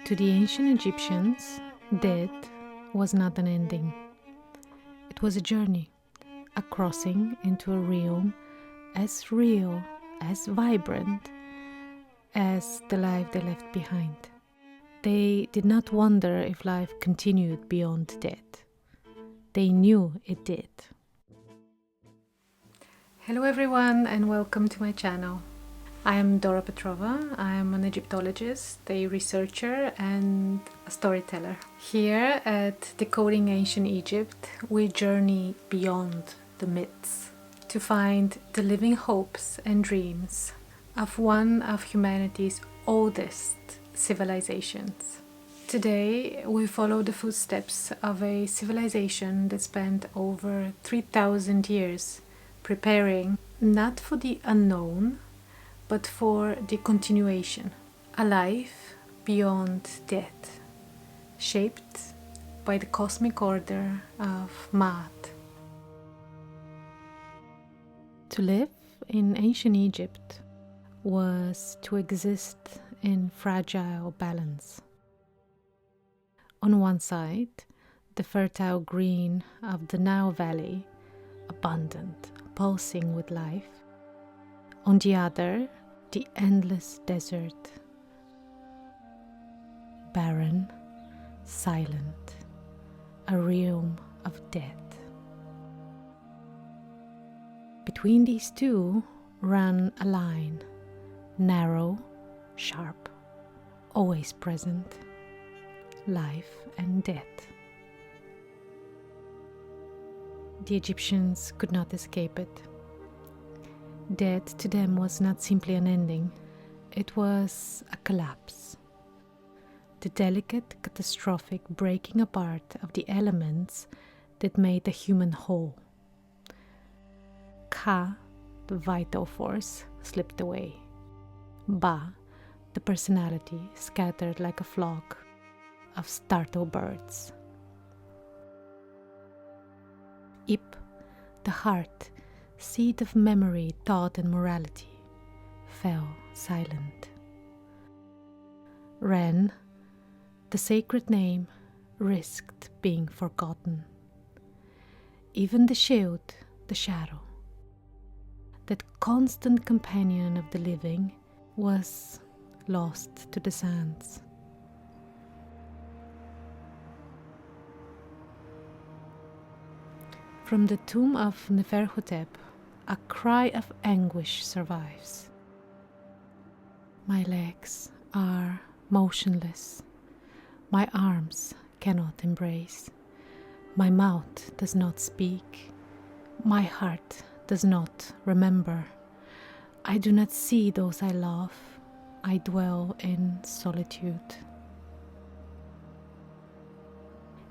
To the ancient Egyptians, death was not an ending. It was a journey, a crossing into a realm as real, as vibrant as the life they left behind. They did not wonder if life continued beyond death. They knew it did. Hello everyone and welcome to my channel. I am Dora Petrova. I am an Egyptologist, a researcher and a storyteller. Here at Decoding Ancient Egypt, we journey beyond the myths to find the living hopes and dreams of one of humanity's oldest civilizations. Today, we follow the footsteps of a civilization that spent over 3,000 years preparing not for the unknown, but for the continuation, a life beyond death, shaped by the cosmic order of Maat. To live in ancient Egypt was to exist in fragile balance. On one side, the fertile green of the Nile Valley, abundant, pulsing with life. On the other, the endless desert, barren, silent, a realm of death. Between these two ran a line, narrow, sharp, always present, life and death. The Egyptians could not escape it. Death to them was not simply an ending, it was a collapse. The delicate, catastrophic breaking apart of the elements that made the human whole. Ka, the vital force, slipped away. Ba, the personality, scattered like a flock of startled birds. Ip, the heart, seed of memory, thought and morality, fell silent. Ren, the sacred name, risked being forgotten. Even the shield, the shadow, that constant companion of the living, was lost to the sands. From the tomb of Neferhotep, a cry of anguish survives. My legs are motionless. My arms cannot embrace. My mouth does not speak. My heart does not remember. I do not see those I love. I dwell in solitude.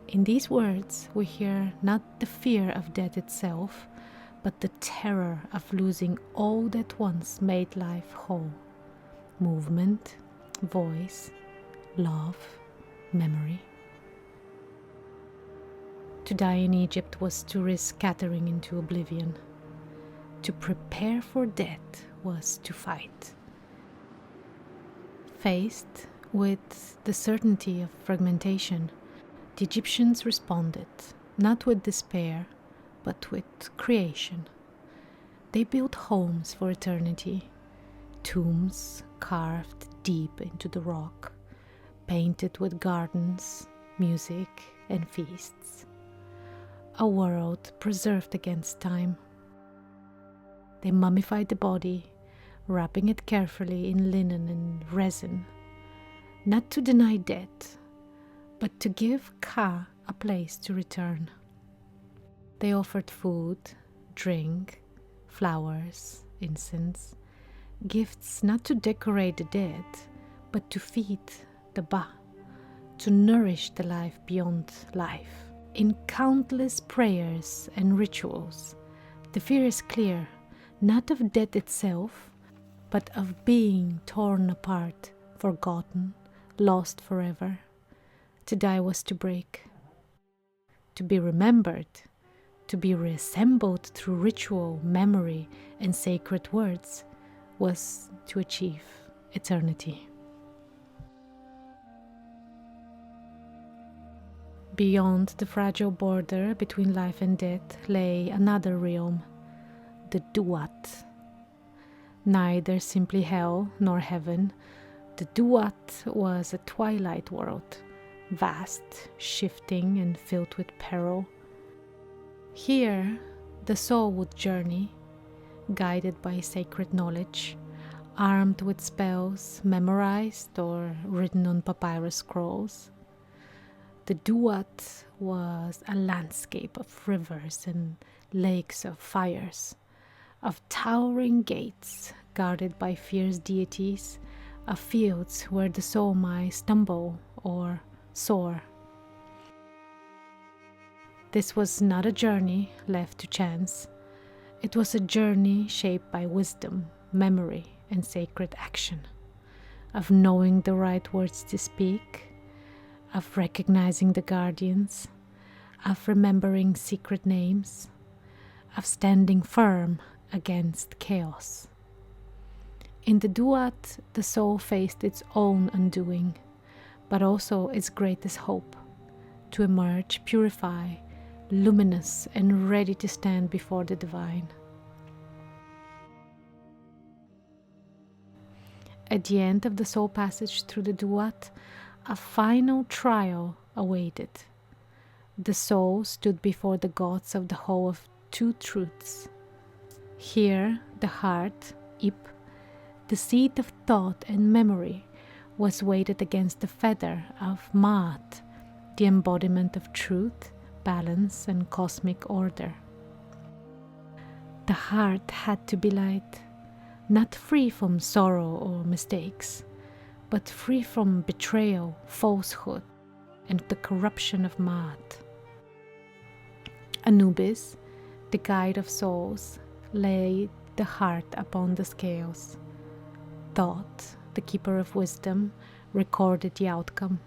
In these words, we hear not the fear of death itself, but the terror of losing all that once made life whole. Movement, voice, love, memory. To die in Egypt was to risk scattering into oblivion. To prepare for death was to fight. Faced with the certainty of fragmentation, the Egyptians responded, not with despair, but with creation. They built homes for eternity, tombs carved deep into the rock, painted with gardens, music, and feasts. A world preserved against time. They mummified the body, wrapping it carefully in linen and resin, not to deny death, but to give Ka a place to return. They offered food, drink, flowers, incense, gifts not to decorate the dead, but to feed the Ba, to nourish the life beyond life. In countless prayers and rituals, the fear is clear, not of death itself, but of being torn apart, forgotten, lost forever. To die was to break, to be remembered, to be reassembled through ritual, memory, and sacred words, was to achieve eternity. Beyond the fragile border between life and death lay another realm, the Duat. Neither simply hell nor heaven, the Duat was a twilight world, vast, shifting, and filled with peril. Here, the soul would journey, guided by sacred knowledge, armed with spells memorized or written on papyrus scrolls. The Duat was a landscape of rivers and lakes of fires, of towering gates guarded by fierce deities, of fields where the soul might stumble or soar. This was not a journey left to chance. It was a journey shaped by wisdom, memory, and sacred action, of knowing the right words to speak, of recognizing the guardians, of remembering secret names, of standing firm against chaos. In the Duat, the soul faced its own undoing, but also its greatest hope, to emerge purified, luminous, and ready to stand before the divine. At the end of the soul passage through the Duat, a final trial awaited. The soul stood before the gods of the whole of two truths. Here, the heart, Ip, the seat of thought and memory, was weighted against the feather of Maat, the embodiment of truth, balance, and cosmic order. The heart had to be light, not free from sorrow or mistakes, but free from betrayal, falsehood, and the corruption of Maat. Anubis, the guide of souls, laid the heart upon the scales. Thought, the keeper of wisdom, recorded the outcome.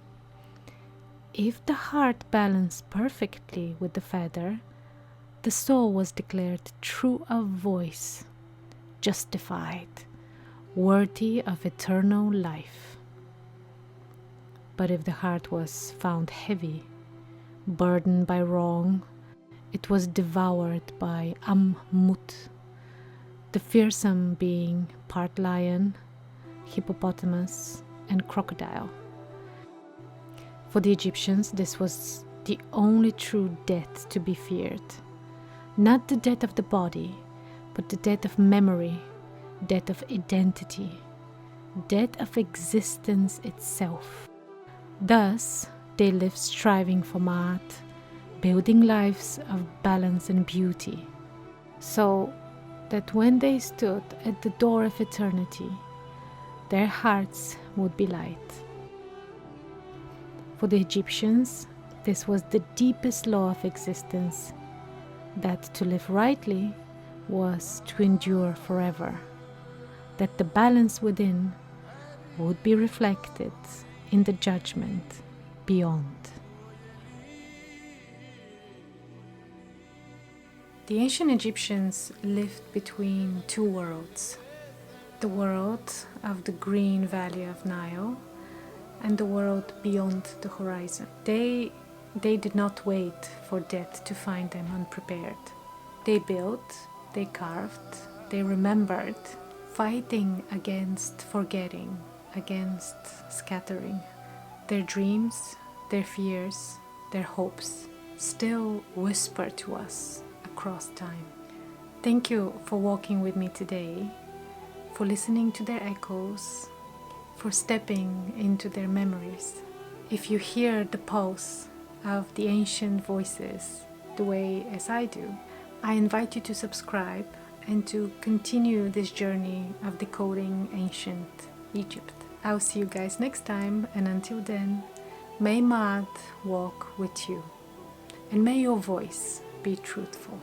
If the heart balanced perfectly with the feather, the soul was declared true of voice, justified, worthy of eternal life. But if the heart was found heavy, burdened by wrong, it was devoured by Ammut, the fearsome being part lion, hippopotamus, and crocodile. For the Egyptians, this was the only true death to be feared. Not the death of the body, but the death of memory, death of identity, death of existence itself. Thus, they lived striving for Maat, building lives of balance and beauty, so that when they stood at the door of eternity, their hearts would be light. For the Egyptians, this was the deepest law of existence, that to live rightly was to endure forever, that the balance within would be reflected in the judgment beyond. The ancient Egyptians lived between two worlds, the world of the green valley of Nile and the world beyond the horizon. They did not wait for death to find them unprepared. They built, they carved, they remembered, fighting against forgetting, against scattering. Their dreams, their fears, their hopes still whisper to us across time. Thank you for walking with me today, for listening to their echoes, for stepping into their memories. If you hear the pulse of the ancient voices the way as I do, I invite you to subscribe and to continue this journey of decoding ancient Egypt. I'll see you guys next time, and until then, may Maat walk with you, and may your voice be truthful.